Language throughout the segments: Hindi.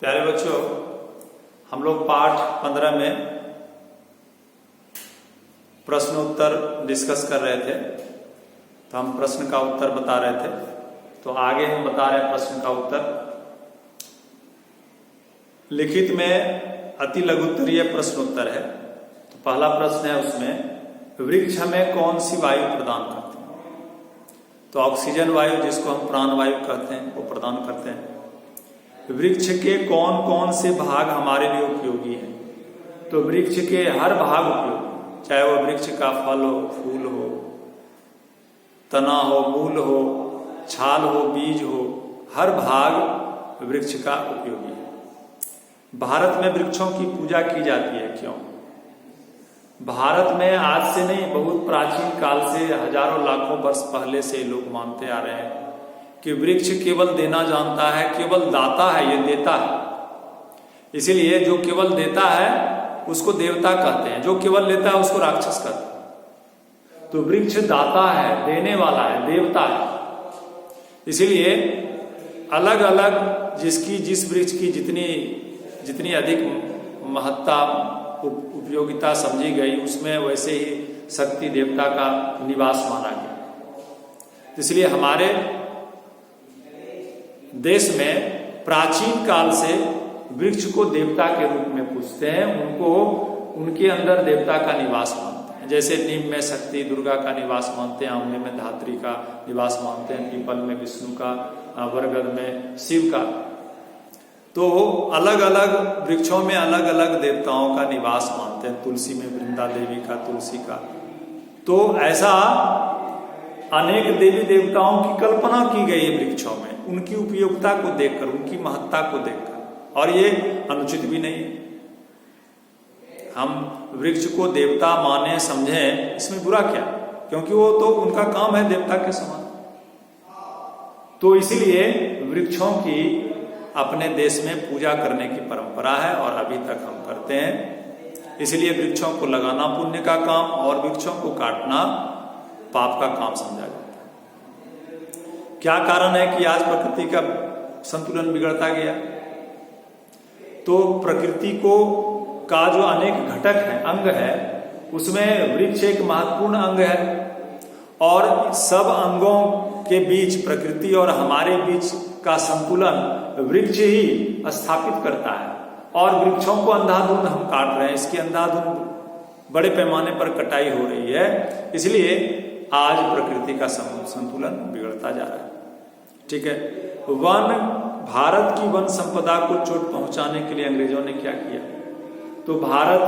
प्यारे बच्चों, हम लोग पाठ 15 में प्रश्न उत्तर डिस्कस कर रहे थे। तो हम प्रश्न का उत्तर बता रहे थे। तो आगे हम बता रहे हैं प्रश्न का उत्तर। लिखित में अति लघुत्तरीय प्रश्न उत्तर है। तो पहला प्रश्न है, उसमें वृक्ष हमें कौन सी वायु प्रदान करते हैं? तो ऑक्सीजन वायु, जिसको हम प्राण वायु कहते हैं, वो प्रदान करते हैं। वृक्ष के कौन कौन से भाग हमारे लिए उपयोगी हैं? तो वृक्ष के हर भाग उपयोगी, चाहे वो वृक्ष का फल हो, फूल हो, तना हो, मूल हो, छाल हो, बीज हो, हर भाग वृक्ष का उपयोगी है। भारत में वृक्षों की पूजा की जाती है, क्यों? भारत में आज से नहीं, बहुत प्राचीन काल से, हजारों लाखों वर्ष पहले से लोग मानते आ रहे हैं कि वृक्ष केवल देना जानता है, केवल दाता है, ये देता है। इसीलिए जो केवल देता है उसको देवता कहते हैं, जो केवल लेता है उसको राक्षस कहते हैं। तो वृक्ष दाता है, देने वाला है, देवता है। इसीलिए अलग अलग जिस वृक्ष की जितनी अधिक महत्ता उपयोगिता समझी गई, उसमें वैसे ही शक्ति देवता का निवास माना गया। इसलिए हमारे देश में प्राचीन काल से वृक्ष को देवता के रूप में पूजते हैं, उनके अंदर देवता का निवास मानते हैं। जैसे नीम में शक्ति दुर्गा का निवास मानते हैं, आंवले में धात्री का निवास मानते हैं, पीपल में विष्णु का, बरगद में शिव का। तो अलग अलग वृक्षों में अलग अलग देवताओं का निवास मानते हैं। तुलसी में वृंदा देवी का, तुलसी का। तो ऐसा अनेक देवी देवताओं की कल्पना की गई है वृक्षों में, उनकी उपयोगिता को देखकर, उनकी महत्ता को देखकर, और ये अनुचित भी नहीं है। हम वृक्ष को देवता माने समझें, इसमें बुरा क्या? क्योंकि वो तो उनका काम है देवता के समान। तो इसीलिए वृक्षों की अपने देश में पूजा करने की परंपरा है और अभी तक हम करते हैं। इसलिए वृक्षों को लगाना पुण्य का काम और वृक्षों को काटना पाप का काम समझा जाता है। क्या कारण है कि आज प्रकृति का संतुलन बिगड़ता गया? तो प्रकृति का जो अनेक घटक है, अंग है, उसमें वृक्ष एक महत्वपूर्ण अंग है। और सब अंगों के बीच, प्रकृति और हमारे बीच का संतुलन वृक्ष ही स्थापित करता है। और वृक्षों को अंधाधुंध हम काट रहे हैं, इसकी अंधाधुंध बड़े पैमाने पर कटाई हो रही है। इसलिए आज प्रकृति का संतुलन बिगड़ता जा रहा है। ठीक है। भारत की वन संपदा को चोट पहुंचाने के लिए अंग्रेजों ने क्या किया? तो भारत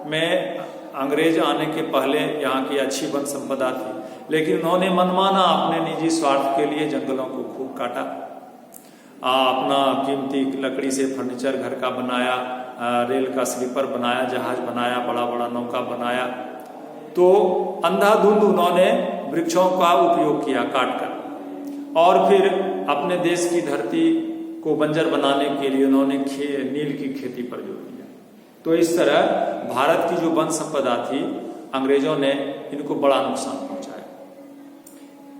में अंग्रेज आने के पहले यहाँ की अच्छी वन संपदा थी, लेकिन उन्होंने मनमाना अपने निजी स्वार्थ के लिए जंगलों को खूब काटा। अपना कीमती लकड़ी से फर्नीचर घर का बनाया, रेल का स्लीपर बनाया, जहाज बनाया, बड़ा बड़ा नौका बनाया। तो अंधाधुंध उन्होंने वृक्षों का उपयोग किया काटकर, और फिर अपने देश की धरती को बंजर बनाने के लिए उन्होंने नील की खेती पर जोर दिया। तो इस तरह भारत की जो वन संपदा थी, अंग्रेजों ने इनको बड़ा नुकसान पहुंचाया।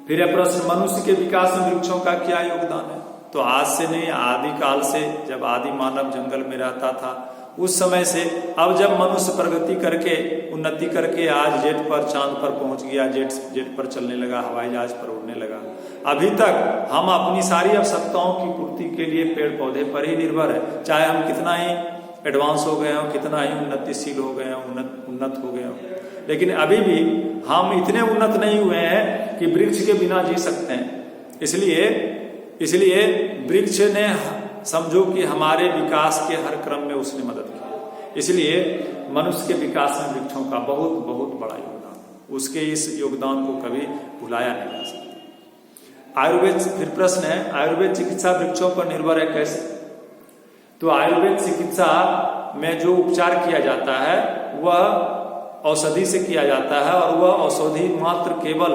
फिर यह प्रश्न, मनुष्य के विकास में वृक्षों का क्या योगदान है? तो आज से नहीं, आदि काल से, जब आदि मानव जंगल में रहता था उस समय से, अब जब मनुष्य प्रगति करके, उन्नति करके आज जेट पर, चांद पर पहुंच गया, जेट पर चलने लगा, हवाई जहाज पर उड़ने लगा, अभी तक हम अपनी सारी आवश्यकताओं की पूर्ति के लिए पेड़ पौधे पर ही निर्भर है। चाहे हम कितना ही एडवांस हो गए हों, कितना ही उन्नतिशील हो गए हों, उन्नत हो गए हों, लेकिन अभी भी हम इतने उन्नत नहीं हुए हैं कि वृक्ष के बिना जी सकते हैं। इसलिए वृक्ष ने, समझो कि हमारे विकास के हर क्रम में उसने मदद की। इसलिए मनुष्य के विकास में वृक्षों का बहुत बहुत बड़ा योगदान, उसके इस योगदान को कभी भुलाया नहीं जा सकता। आयुर्वेद, फिर प्रश्न है, आयुर्वेद चिकित्सा वृक्षों पर निर्भर है, कैसे? तो आयुर्वेद चिकित्सा में जो उपचार किया जाता है वह औषधि से किया जाता है, और वह औषधि मात्र केवल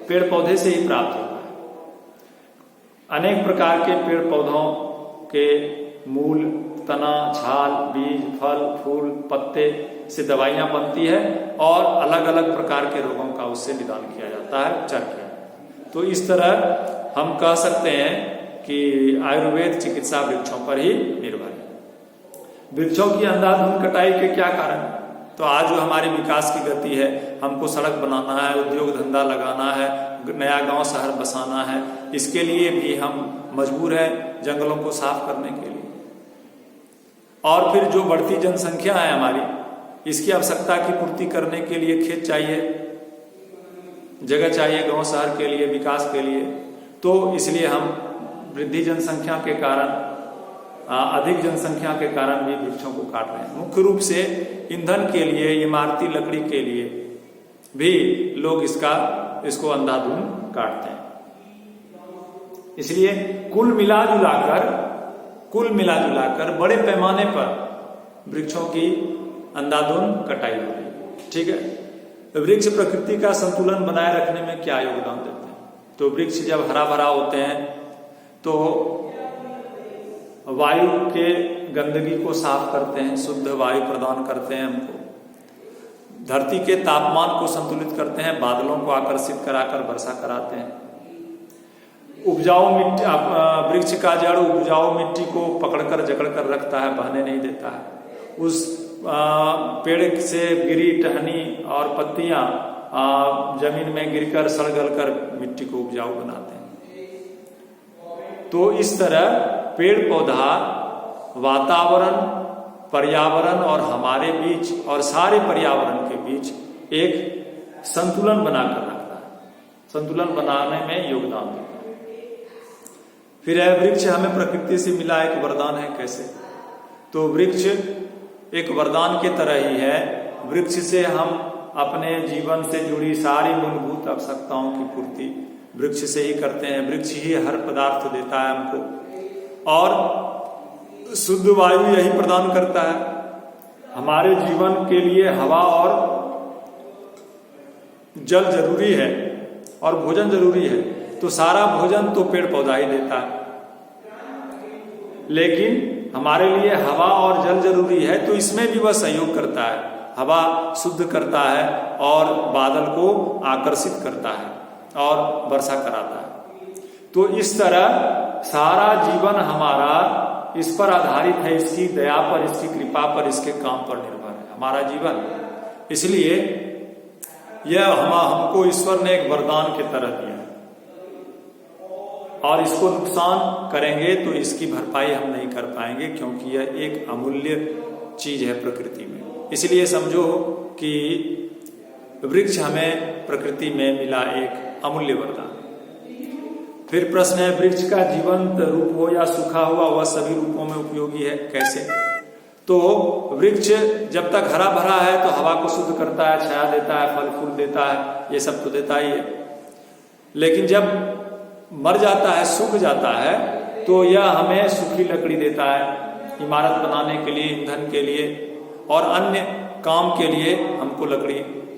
पेड़ पौधे से ही प्राप्त होता है। अनेक प्रकार के पेड़ पौधों के मूल, तना, छाल, बीज, फल, फूल, पत्ते से दवाइयां बनती है, और अलग अलग प्रकार के रोगों का उससे निदान किया जाता है, उपचार किया जाता है। तो इस तरह हम कह सकते हैं कि आयुर्वेद चिकित्सा वृक्षों पर ही निर्भर है। वृक्षों की अंधाधुंध कटाई के क्या कारण है? तो आज जो हमारी विकास की गति है, हमको सड़क बनाना है, उद्योग धंधा लगाना है, नया गांव शहर बसाना है, इसके लिए भी हम मजबूर हैं जंगलों को साफ करने के लिए। और फिर जो बढ़ती जनसंख्या है हमारी, इसकी आवश्यकता की पूर्ति करने के लिए खेत चाहिए, जगह चाहिए गांव शहर के लिए, विकास के लिए। तो इसलिए हम वृद्धि जनसंख्या के कारण, अधिक जनसंख्या के कारण भी वृक्षों को काट रहे हैं। मुख्य रूप से ईंधन के लिए, इमारती लकड़ी के लिए भी लोग इसको अंधाधुंध काटते हैं। इसलिए कुल मिला जुलाकर बड़े पैमाने पर वृक्षों की अंधाधुंध कटाई हो रही है। ठीक है। वृक्ष प्रकृति का संतुलन बनाए रखने में क्या योगदान देते हैं? तो वृक्ष जब हरा भरा होते हैं तो वायु के गंदगी को साफ करते हैं, शुद्ध वायु प्रदान करते हैं हमको, धरती के तापमान को संतुलित करते हैं, बादलों को आकर्षित कराकर वर्षा कराते हैं। उपजाऊ मिट्टी, वृक्ष का जड़ उपजाऊ मिट्टी को पकड़कर जकड़कर रखता है, बहने नहीं देता है। उस पेड़ से गिरी टहनी और पत्तियां जमीन में गिरकर सड़ गलकर मिट्टी को उपजाऊ बनाते हैं। तो इस तरह पेड़ पौधा वातावरण, पर्यावरण और हमारे बीच और सारे पर्यावरण के बीच एक संतुलन बनाकर रखता है, संतुलन बनाने में योगदान देता है। फिर वृक्ष हमें प्रकृति से मिला एक वरदान है। कैसे? तो वृक्ष एक वरदान के तरह ही है। वृक्ष से हम अपने जीवन से जुड़ी सारी मूलभूत आवश्यकताओं की पूर्ति वृक्ष से ही करते हैं। वृक्ष ही हर पदार्थ देता है हमको और शुद्ध वायु यही प्रदान करता है। हमारे जीवन के लिए हवा और जल जरूरी है और भोजन जरूरी है। तो सारा भोजन तो पेड़ पौधा ही देता है, लेकिन हमारे लिए हवा और जल जरूरी है, तो इसमें भी वह सहयोग करता है। हवा शुद्ध करता है और बादल को आकर्षित करता है और वर्षा कराता है। तो इस तरह सारा जीवन हमारा इस पर आधारित है, इसकी दया पर, इसकी कृपा पर, इसके काम पर निर्भर है हमारा जीवन। इसलिए यह हमको ईश्वर ने एक वरदान के तरह दिया और इसको नुकसान करेंगे तो इसकी भरपाई हम नहीं कर पाएंगे, क्योंकि यह एक अमूल्य चीज है प्रकृति में। इसलिए समझो कि वृक्ष हमें प्रकृति में मिला एक अमूल्य वरदान। फिर प्रश्न है, वृक्ष का जीवंत रूप हो या सूखा हुआ, वह सभी रूपों में उपयोगी है। कैसे? तो वृक्ष जब तक हरा भरा है तो हवा को शुद्ध करता है, छाया देता है, फल फूल देता है, ये सब तो देता ही है। लेकिन जब मर जाता है, सूख जाता है, तो यह हमें सूखी लकड़ी देता है, इमारत बनाने के लिए, ईंधन के लिए और अन्य काम के लिए हमको लकड़ी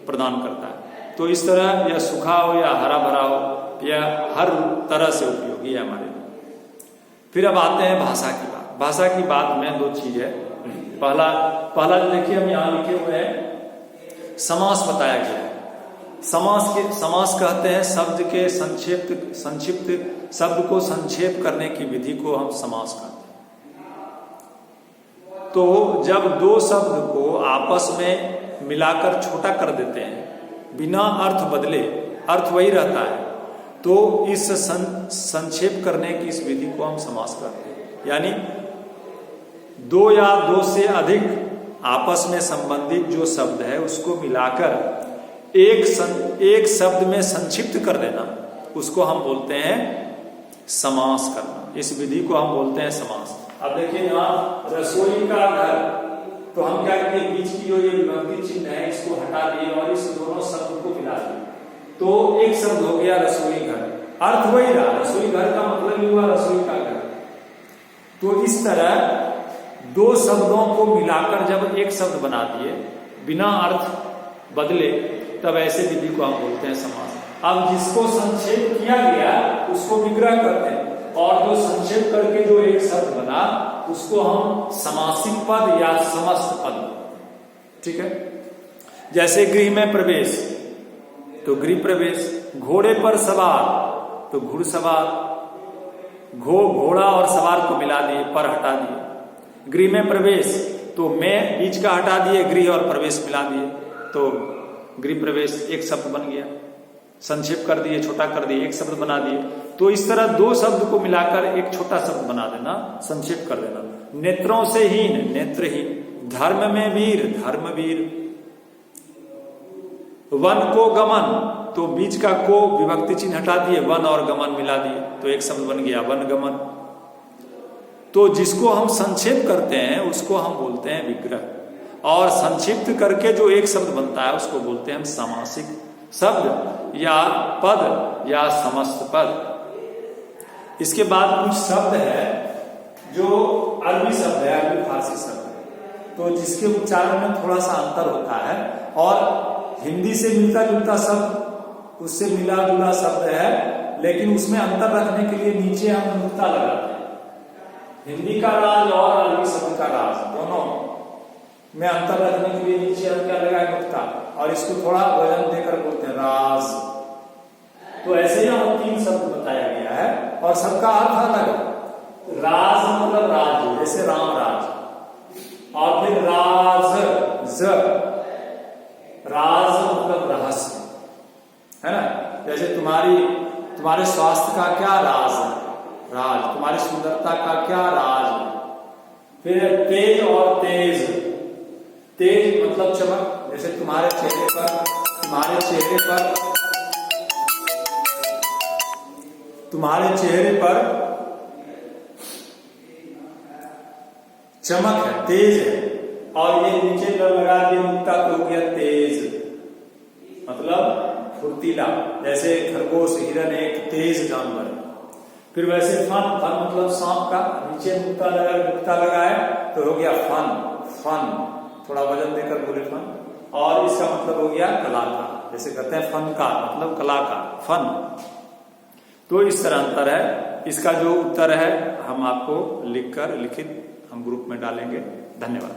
प्रदान करता है। तो इस तरह यह सूखा हो या हरा भरा हो, यह हर तरह से उपयोगी है हमारे लिए। फिर अब आते हैं भाषा की बात। भाषा की बात में दो चीज है। पहला जो देखिए हम यहाँ लिखे हुए हैं, समास बताया गया है। समास कहते हैं शब्द के संक्षिप्त शब्द को संक्षेप करने की विधि को हम समास कहते हैं। तो जब दो शब्द को आपस में मिलाकर छोटा कर देते हैं, बिना अर्थ बदले, अर्थ वही रहता है, तो इस संक्षेप करने की इस विधि को हम समास कहते हैं। यानी दो या दो से अधिक आपस में संबंधित जो शब्द है उसको मिलाकर एक शब्द में संक्षिप्त कर देना, उसको हम बोलते हैं समास करना। इस विधि को हम बोलते हैं समास। अब देखिए यहाँ रसोई का घर, तो हम क्या कहते हैं, बीच की जो ये विभक्ति चिन्ह है इसको हटा दिए और इस दोनों शब्द को मिला दिए, तो एक शब्द हो गया रसोई घर। अर्थ वही रहा, रसोई घर का मतलब ही हुआ रसोई का घर। तो इस तरह दो शब्दों को मिलाकर जब एक शब्द बना दिए बिना अर्थ बदले, तब ऐसे विधि को हम बोलते हैं समास। अब जिसको संक्षेप किया गया उसको विग्रह करते हैं, और जो संक्षेप करके जो एक शब्द बना उसको हम समासिक पद या समस्त पद। ठीक है। जैसे गृह में प्रवेश तो गृह प्रवेश, घोड़े पर सवार तो घुड़सवार, घोड़ा और सवार को मिला दिए, पर हटा दिए। गृह में प्रवेश, तो मैं बीच का हटा दिए, गृह और प्रवेश मिला दिए, तो गृह प्रवेश एक शब्द बन गया। संक्षेप कर दिए, छोटा कर दिए, एक शब्द बना दिए। तो इस तरह दो शब्द को मिलाकर एक छोटा शब्द बना देना, संक्षेप कर देना। नेत्रों से हीन, नेत्रहीन। धर्म में वीर, धर्मवीर। वन को गमन, तो बीच का को विभक्ति चिन्ह हटा दिए, वन और गमन मिला दिए, तो एक शब्द बन गया, वन गमन। तो जिसको हम संक्षेप करते हैं उसको हम बोलते हैं विग्रह, और संक्षिप्त करके जो एक शब्द बनता है उसको बोलते हैं हम सामासिक शब्द या पद या समस्त पद। इसके बाद कुछ शब्द है जो अरबी शब्द है, अरबी फारसी शब्द है, तो जिसके उच्चारण में थोड़ा सा अंतर होता है, और हिंदी से मिलता जुलता शब्द, उससे मिला जुला शब्द है, लेकिन उसमें अंतर रखने के लिए नीचे हम नुक्ता लगाते हैं। हिंदी का राज और अरबी शब्द का राज दोनों में अंतर रखने के लिए नीचे हम क्या लगाए, नुक्ता, और इसको थोड़ा वजन देकर बोलते हैं राज। तो ऐसे यहाँ 3 शब्द बताया गया है और सबका अर्थ अलग है। राज मतलब राज्य, जैसे राम राज, और फिर राज, राज मतलब रहस्य, है ना। जैसे तुम्हारे स्वास्थ्य का क्या राज है, राज। तुम्हारी सुंदरता का क्या राज है। फिर तेज और तेज, तेज मतलब चमक, जैसे तुम्हारे चेहरे पर चमक है, तेज है, और ये नीचे लगा दिए नुक्ता, तो हो गया तेज मतलब फुर्तीला। जैसे खरगोश, हिरन एक तेज जानवर है। फिर वैसे फन मतलब सांप का, नीचे नुक्ता लगाए तो हो गया फन, थोड़ा वजन देकर बोले फन। और इसका मतलब हो गया कलाकार, जैसे कहते हैं फनकार मतलब कलाकार, फन। तो इस तरह अंतर है। इसका जो उत्तर है हम आपको लिखित हम ग्रुप में डालेंगे। धन्यवाद।